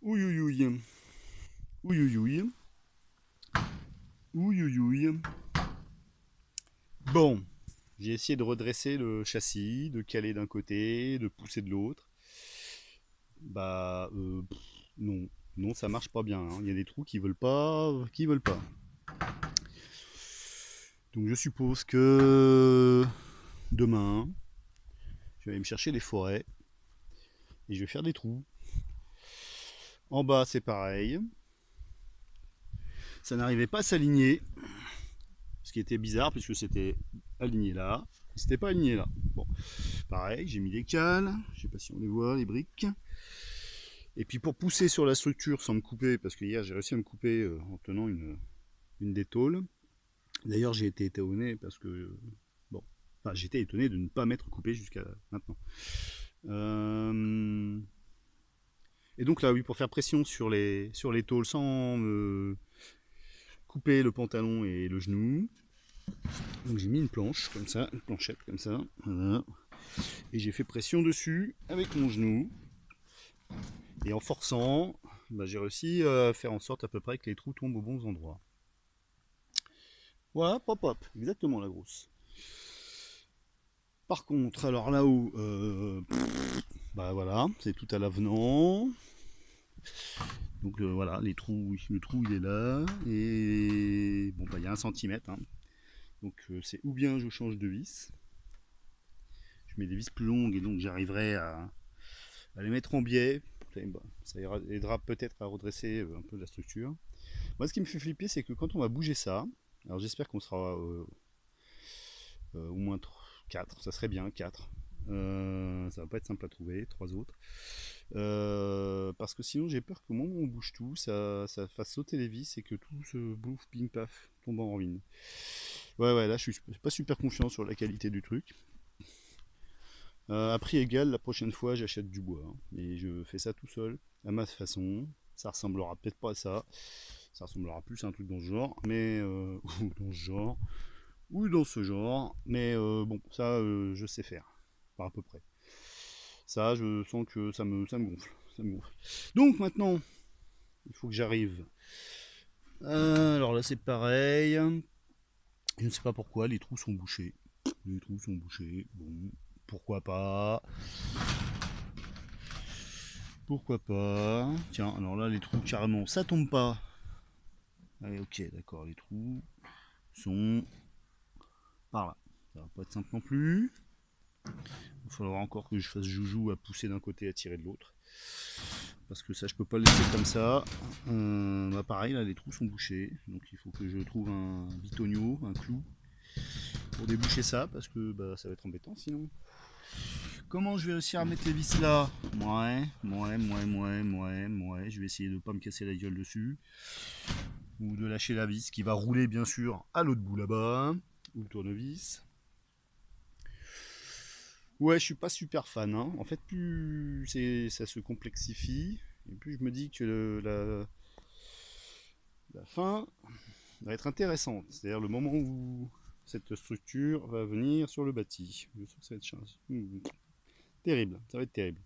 Ouïe, ouïe, ouïe. Ouïe, ouïe, ouïe. Ouïe, ouïe, ouïe. Bon, j'ai essayé de redresser le châssis, de caler d'un côté, de pousser de l'autre. Bah, non. Non, ça marche pas bien, hein. Il y a des trous qui veulent pas, qui veulent pas. Donc je suppose que demain, je vais aller me chercher des forêts et je vais faire des trous. En bas, c'est pareil. Ça n'arrivait pas à s'aligner, ce qui était bizarre puisque c'était aligné là, et c'était pas aligné là. Bon, pareil, j'ai mis des cales, je sais pas si on les voit, les briques. Et puis pour pousser sur la structure sans me couper, parce que hier j'ai réussi à me couper en tenant une des tôles. D'ailleurs j'ai été étonné parce que, bon, enfin j'étais étonné de ne pas m'être coupé jusqu'à maintenant. Euh, Et donc là oui, pour faire pression sur les tôles sans me couper le pantalon et le genou, donc j'ai mis une planche comme ça, une planchette comme ça, voilà. Et j'ai fait pression dessus avec mon genou. Et en forçant, bah, j'ai réussi à faire en sorte à peu près que les trous tombent aux bons endroits. Voilà, pop hop, exactement la grosse. Par contre, alors là-haut, bah voilà, c'est tout à l'avenant. Donc voilà, les trous, le trou il est là. Et bon, bah il y a 1 centimètre, hein. Donc c'est ou bien je change de vis, je mets des vis plus longues et donc j'arriverai à les mettre en biais. Ça aidera peut-être à redresser un peu la structure. Moi, ce qui me fait flipper, c'est que quand on va bouger ça, alors j'espère qu'on sera au moins 4, ça serait bien 4. Ça va pas être simple à trouver, 3 autres. Parce que sinon, j'ai peur qu'au moment où on bouge tout, ça fasse sauter les vis et que tout se bouffe, ping paf, tombe en ruine. Ouais, ouais, là, je suis pas super confiant sur la qualité du truc. À prix égal, la prochaine fois, j'achète du bois, hein, et je fais ça tout seul, à ma façon. Ça ressemblera peut-être pas à ça. Ça ressemblera plus à un truc dans ce genre, mais ou dans ce genre, ou dans ce genre, mais bon, ça, je sais faire, par à peu près. Ça, je sens que ça me gonfle, ça me gonfle. Donc maintenant, il faut que j'arrive. Alors là, c'est pareil. Je ne sais pas pourquoi, les trous sont bouchés. Les trous sont bouchés. Bon, pourquoi pas. Pourquoi pas. Tiens, alors là, les trous, carrément, ça tombe pas. Allez, ok, d'accord, les trous sont par là. Ça va pas être simple non plus. Il va falloir encore que je fasse joujou à pousser d'un côté et à tirer de l'autre. Parce que ça, je peux pas le laisser comme ça. Bah pareil, là, les trous sont bouchés. Donc il faut que je trouve un bitonio, un clou, pour déboucher ça. Parce que bah, ça va être embêtant sinon. Comment je vais réussir à mettre les vis là? Ouais. Je vais essayer de ne pas me casser la gueule dessus. Ou de lâcher la vis qui va rouler bien sûr à l'autre bout là-bas. Ou le tournevis. Ouais, je suis pas super fan, hein. En fait, plus ça se complexifie, et plus je me dis que la fin va être intéressante. C'est-à-dire le moment où cette structure va venir sur le bâti. Je sens que ça va être terrible, ça va être terrible.